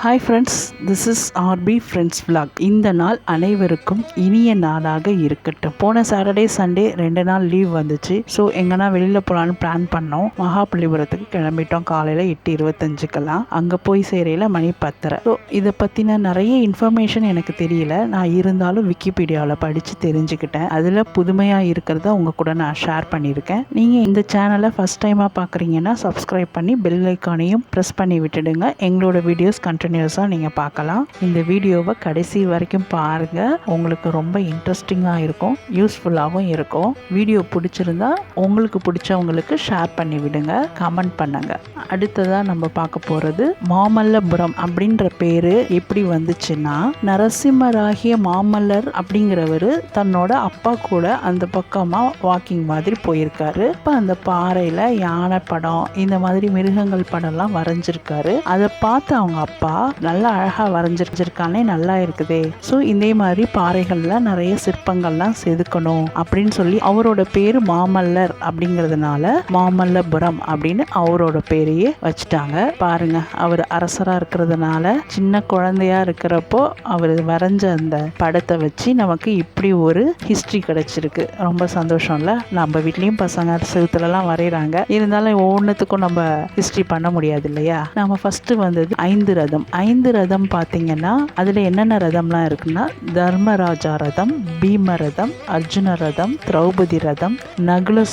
Hi friends, this is RP friends vlog. இந்த நாள் அனைவருக்கும் இனிய நாளாக இருக்கட்டும். போன சாட்டர்டே சண்டே 2 நாள் லீவ் வந்துச்சு. ஸோ எங்கன்னா வெளியில் போகலான்னு பிளான் பண்ணோம். மகாபலிபுரத்துக்கு கிளம்பிட்டோம் காலையில் 8:25க்கெல்லாம். அங்கே போய் சேரையில் மணி 10:30. ஸோ இதை பற்றின நிறைய இன்ஃபர்மேஷன் எனக்கு தெரியல. நான் இருந்தாலும் விக்கிபீடியாவில் படித்து தெரிஞ்சுக்கிட்டேன். அதில் புதுமையாக இருக்கிறத உங்கள் கூட நான் ஷேர் பண்ணியிருக்கேன். நீங்கள் இந்த சேனலை ஃபஸ்ட் டைமாக பார்க்குறீங்கன்னா சப்ஸ்கிரைப் பண்ணி பெல் ஐக்கானையும் ப்ரெஸ் பண்ணி விட்டுடுங்க. எங்களோட வீடியோஸ் கண்டினியூஸாக நீங்கள் பார்க்கலாம். இந்த வீடியோவை கடைசி வரைக்கும் பாருங்கள். உங்களுக்கு ரொம்ப இன்ட்ரெஸ்டிங்காக இருக்கும், யூஸ்ஃபுல்லாகவும் இருக்கும். வீடியோ பிடிச்சிருந்தா உங்களுக்கு பிடிச்சவங்களுக்கு ஷேர் பண்ணி விடுங்க, கமெண்ட் பண்ணுங்க. அடுத்ததாக நம்ம பார்க்க போகிறது மாமல்லபுரம் அப்படின்ற பேர் எப்படி வந்துச்சுன்னா, நரசிம்மராகிய மாமல்லர் அப்படிங்கிறவர் தன்னோட அப்பா கூட அந்த பக்கமாக வாக்கிங் மாதிரி போயிருக்காரு. இப்போ அந்த பாறையில் யானை படம், இந்த மாதிரி மிருகங்கள் படம்லாம் வரைஞ்சிருக்காரு. அதை பார்த்து அவங்க அப்பா நல்லா அழகாக வரைஞ்சிருக்கானே, நல்லா இருக்குதே, ஸோ இதே மாதிரி பாறைகளில் நிறைய சிற்பங்கள்லாம் செதுக்கணும் அப்படின்னு சொல்லி அவரோட பேர் மாமல்லர் அப்படிங்கிறதுனால மாமல்லபுரம் அப்படின்னு அவரோட பேரையே வச்சுட்டாங்க. பாருங்க, அவர் அரசராக இருக்கிறதுனால சின்ன குழந்தையா இருக்கிறப்போ அவர் வரைஞ்ச அந்த படத்தை வச்சு நமக்கு இப்படி ஒரு ஹிஸ்ட்ரி கிடைச்சிருக்கு. ரொம்ப சந்தோஷம் இல்லை? நம்ம வீட்லேயும் பசங்க செவுத்துலலாம் வரைகிறாங்க, இருந்தாலும் ஒவ்வொன்றுத்துக்கும் நம்ம ஹிஸ்ட்ரி பண்ண முடியாது இல்லையா? நம்ம ஃபஸ்ட்டு வந்தது 5 ரதம். 5 ரதம் பார்த்தீங்கன்னா அதில் என்னென்ன ரதம்லாம் இருக்குன்னா, தர்மராஜா ரதம், பீம ரதம், அர்ஜுன ரதம், திரௌபதி ரதம், நகுல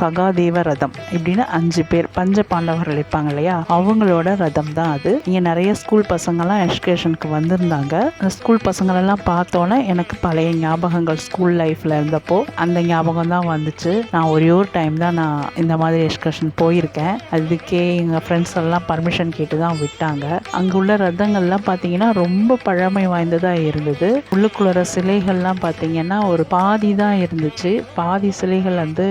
சகாதேவ ரதம், இப்படின்னு 5 பேர் பஞ்ச பாண்டவர்கள் இருப்பாங்க இல்லையா, அவங்களோட ரதம் தான் அது. இங்கே நிறைய ஸ்கூல் பசங்கள்லாம் எஜுகேஷனுக்கு வந்திருந்தாங்க. ஸ்கூல் பசங்களெல்லாம் பார்த்தோன்னே எனக்கு பழைய ஞாபகங்கள், ஸ்கூல் லைஃப்பில் இருந்தப்போ அந்த ஞாபகம் தான் வந்துச்சு. நான் ஒரே ஒரு டைம் தான் நான் இந்த மாதிரி எஜுகேஷன் போயிருக்கேன். அதுக்கே எங்கள் ஃப்ரெண்ட்ஸ் எல்லாம் பர்மிஷன் கேட்டு தான் விட்டாங்க. அங்கே உள்ள ரதங்கள்லாம் பார்த்தீங்கன்னா ரொம்ப பழமை வாய்ந்ததாக இருந்தது. உள்ளுக்குள்ள சிலைகள்லாம் பார்த்தீங்கன்னா ஒரு பாதி தான் இருந்துச்சு. பாதி சிலைகள் வந்து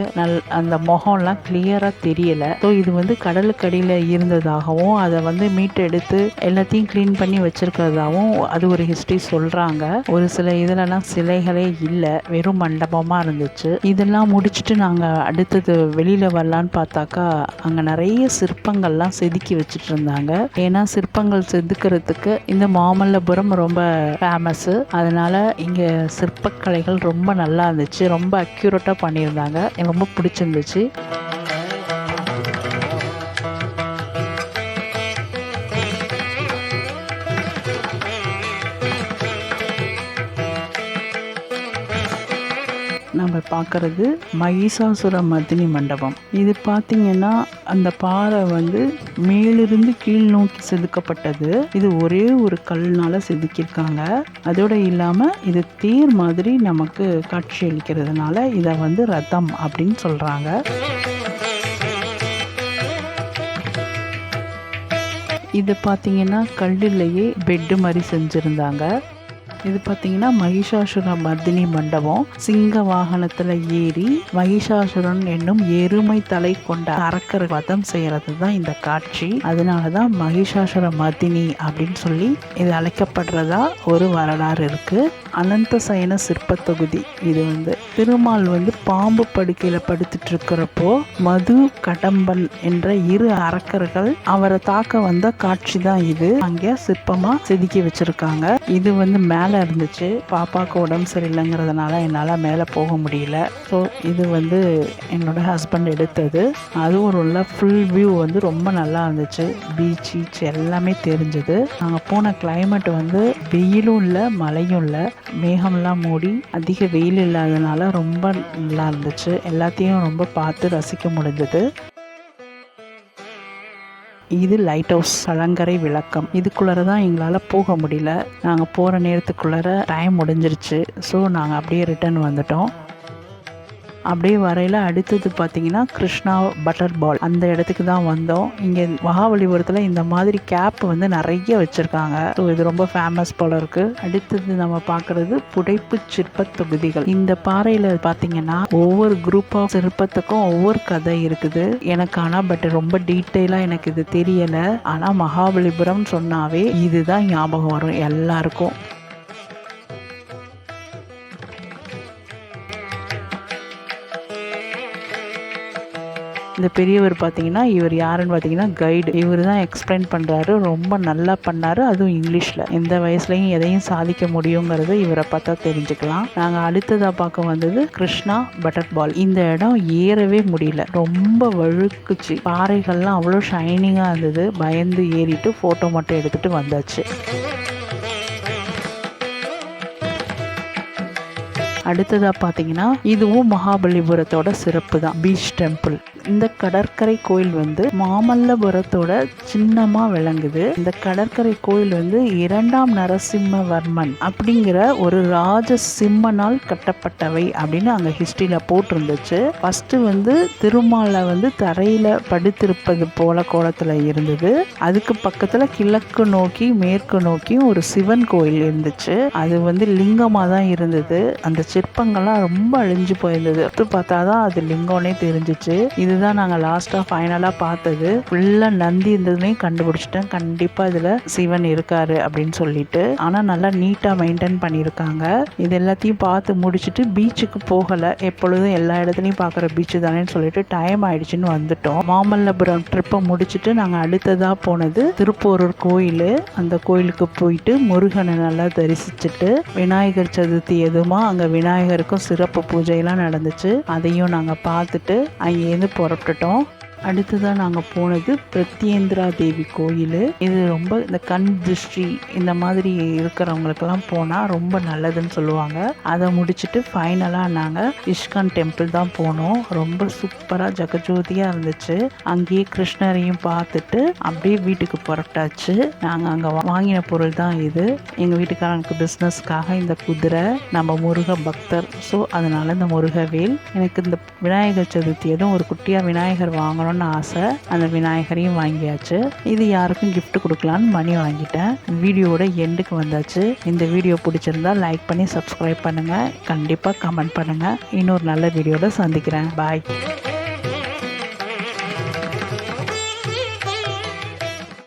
அந்த முகம்லாம் கிளியராக தெரியல. ஸோ இது வந்து கடலுக்கடியில் இருந்ததாகவும் அதை வந்து மீட்டெடுத்து எல்லாத்தையும் க்ளீன் பண்ணி வச்சிருக்கிறதாகவும் அது ஒரு ஹிஸ்ட்ரி சொல்கிறாங்க. ஒரு சில இதுலலாம் சிலைகளே இல்லை, வெறும் மண்டபமாக இருந்துச்சு. இதெல்லாம் முடிச்சுட்டு நாங்கள் அடுத்தது வெளியில் வரலான்னு பார்த்தாக்கா அங்கே நிறைய சிற்பங்கள்லாம் செதுக்கி வச்சுட்டு இருந்தாங்க. ஏன்னா சிற்பங்கள் செதுக்கிறதுக்கு இந்த மாமல்லபுரம் ரொம்ப ஃபேமஸ்ஸு. அதனால இங்கே சிற்பக்கலைகள் ரொம்ப நல்லா இருந்துச்சு, ரொம்ப அக்யூரேட்டாக பண்ணியிருந்தாங்க. எனக்கு ரொம்ப பிடிச்சிருந்துச்சு. நம்ம பார்க்குறது மகிஷாசுர மர்தினி மண்டபம். இது பார்த்திங்கன்னா அந்த பாறை வந்து மேலிருந்து கீழ் நோக்கி செதுக்கப்பட்டது. இது ஒரே ஒரு கல்னால் செதுக்கியிருக்காங்க. அதோடு இல்லாமல் இது தேர் மாதிரி நமக்கு காட்சி அளிக்கிறதுனால இதை வந்து ரதம் அப்படின்னு சொல்கிறாங்க. இது பார்த்திங்கன்னா கல்லுலேயே பெட்டு மாதிரி செஞ்சுருந்தாங்க. இது பார்த்தீங்கன்னா மகிஷாசுர மர்தினி மண்டபம். சிங்க வாகனத்தில் ஏறி மகிஷாசுரன் என்னும் எருமை தலை கொண்ட அரக்கர் வதம் செய்யறது தான் இந்த காட்சி. அதனால தான் மகிஷாசுர மர்தினி அப்படின்னு சொல்லி இது அழைக்கப்படுறதா ஒரு வரலாறு இருக்கு. அனந்த சயன சிற்ப தொகுதி. இது வந்து திருமால் வந்து பாம்பு படுக்கையில் படுத்துட்டு இருக்கிறப்போ மது கடம்பன் என்ற 2 அரக்கர்கள் அவரை தாக்க வந்த காட்சி தான் இது. அங்கே சிற்பமா செதுக்கி வச்சிருக்காங்க. இது வந்து மேலே இருந்துச்சு. பாப்பாவுக்கு உடம்பு சரியில்லைங்கிறதுனால என்னால் மேலே போக முடியல. ஸோ இது வந்து என்னோட ஹஸ்பண்ட் எடுத்தது. அதுவும் ஒரு ஃபுல் வியூ வந்து ரொம்ப நல்லா இருந்துச்சு. பீச் எல்லாமே தெரிஞ்சது. நாங்கள் போன கிளைமேட் வந்து வெயிலும் இல்லை மழையும் இல்லை, மேகம்லாம் மூடி அதிக வெயில் இல்லாதனால ரொம்ப நல்லா இருந்துச்சு. எல்லாத்தையும் ரொம்ப பார்த்து ரசிக்க முடிஞ்சது. இது லைட் ஹவுஸ், கலங்கரை விளக்கம். இதுக்குள்ளார தான் எங்களால் போக முடியல. நாங்கள் போகிற நேரத்துக்குள்ளார டைம் முடிஞ்சிருச்சு. ஸோ நாங்கள் அப்படியே ரிட்டர்ன் வந்துட்டோம். அப்படியே வரையில் அடுத்தது பார்த்தீங்கன்னா கிருஷ்ணா பட்டர் பால், அந்த இடத்துக்கு தான் வந்தோம். இங்கே மகாபலிபுரத்தில் இந்த மாதிரி கேப் வந்து நிறைய வச்சுருக்காங்க. ஸோ இது ரொம்ப ஃபேமஸ் போல இருக்குது. அடுத்தது நம்ம பார்க்குறது புடைப்பு சிற்ப தொகுதிகள். இந்த பாறையில் பார்த்தீங்கன்னா ஒவ்வொரு குரூப் ஆஃப் சிற்பத்துக்கும் ஒவ்வொரு கதை இருக்குது எனக்கு. ஆனால் பட் ரொம்ப டீட்டெயிலாக எனக்கு இது தெரியலை. ஆனால் மகாபலிபுரம் சொன்னாவே இதுதான் ஞாபகம் வரும் எல்லாருக்கும். இந்த பெரியவர் பார்த்தீங்கன்னா இவர் யாருன்னு பார்த்தீங்கன்னா கைடு. இவர் தான் எக்ஸ்பிளைன் பண்ணுறாரு, ரொம்ப நல்லா பண்ணாரு, அதுவும் இங்கிலீஷில். எந்த வயசுலையும் எதையும் சாதிக்க முடியுங்கிறது இவரை பார்த்தா தெரிஞ்சுக்கலாம். நாங்கள் அடுத்ததாக பார்க்க வந்தது கிருஷ்ணா பட்டர் பால். இந்த இடம் ஏறவே முடியல, ரொம்ப வழுக்குச்சு, பாறைகள்லாம் அவ்வளோ ஷைனிங்காக இருந்தது. பயந்து ஏறிட்டு ஃபோட்டோ மட்டும் எடுத்துகிட்டு வந்தாச்சு. அடுத்ததாக பார்த்தீங்கன்னா இதுவும் மகாபலிபுரத்தோட சிறப்பு தான், பீச் டெம்பிள். இந்த கடற்கரை கோயில் வந்து மாமல்லபுரத்தோட சின்னமாக விளங்குது. இந்த கடற்கரை கோயில் வந்து 2ஆம் நரசிம்மவர்மன் அப்படிங்கிற ஒரு ராஜ சிம்மனால் கட்டப்பட்டவை அப்படின்னு அங்கே ஹிஸ்ட்ரியில் போட்டிருந்துச்சு. ஃபஸ்ட்டு வந்து திருமாலை வந்து தரையில் படுத்திருப்பது போல கோலத்தில் இருந்தது. அதுக்கு பக்கத்தில் கிழக்கு நோக்கி மேற்கு நோக்கியும் ஒரு சிவன் கோயில் இருந்துச்சு. அது வந்து லிங்கமாக தான் இருந்தது. அந்த சிற்பங்கள்லாம் ரொம்ப அழிஞ்சு போயிருந்தது. பார்த்தா தான் அது லிங்கம்னே தெரிஞ்சிச்சு. இதுதான் நாங்கள் லாஸ்ட்டாக ஃபைனலாக பார்த்தது. ஃபுல்லாக நந்தி இருந்ததுன்னே கண்டுபிடிச்சிட்டேன். கண்டிப்பாக இதில் சிவன் இருக்காரு அப்படின்னு சொல்லிட்டு. ஆனால் நல்லா நீட்டாக மெயின்டைன் பண்ணியிருக்காங்க. இது எல்லாத்தையும் பார்த்து முடிச்சுட்டு பீச்சுக்கு போகலை. எப்பொழுதும் எல்லா இடத்துலையும் பார்க்குற பீச்சு தானேன்னு சொல்லிட்டு டைம் ஆயிடுச்சுன்னு வந்துட்டோம். மாமல்லபுரம் ட்ரிப்பை முடிச்சுட்டு நாங்கள் அடுத்ததாக போனது திருப்போரூர் கோயில். அந்த கோயிலுக்கு போயிட்டு முருகனை நல்லா தரிசிச்சுட்டு விநாயகர் சதுர்த்தி எதுமா அங்கே விநாயகருக்கும் சிறப்பு பூஜையெல்லாம் நடந்துச்சு. அதையும் நாங்கள் பார்த்துட்டு அங்கேருந்து புறப்பட்டுட்டோம். அடுத்ததாக நாங்கள் போனது பிரத்யேந்திரா தேவி கோயில். இது ரொம்ப இந்த கண் திருஷ்டி இந்த மாதிரி இருக்கிறவங்களுக்கெல்லாம் போனால் ரொம்ப நல்லதுன்னு சொல்லுவாங்க. அதை முடிச்சுட்டு ஃபைனலாக நாங்கள் இஸ்கான் டெம்பிள் தான் போனோம். ரொம்ப சூப்பராக ஜெகஜோதியாக இருந்துச்சு. அங்கேயே கிருஷ்ணரையும் பார்த்துட்டு அப்படியே வீட்டுக்கு புறப்பட்டாச்சு. நாங்கள் அங்கே வாங்கின பொருள் தான் இது. எங்கள் வீட்டுக்காரங்களுக்கு பிஸ்னஸ்க்காக இந்த குதிரை, நம்ம முருக பக்தர், ஸோ அதனால் இந்த முருகவேல். எனக்கு இந்த விநாயகர் சதுர்த்தி எதுவும் ஒரு குட்டியாக விநாயகர் வாங்கணும் ஆசை. அந்த விநாயகரையும் வாங்கியாச்சு. இது யாருக்கும் கிஃப்ட் கொடுக்கலான்னு மணி வாங்கிட்டேன். வீடியோட எண்டுக்கு வந்தாச்சு. இந்த வீடியோ பிடிச்சிருந்தா லைக் பண்ணி சப்ஸ்கிரைப் பண்ணுங்க. கண்டிப்பாக கமெண்ட் பண்ணுங்க. இன்னொரு நல்ல வீடியோட சந்திக்கிறேன். பாய்.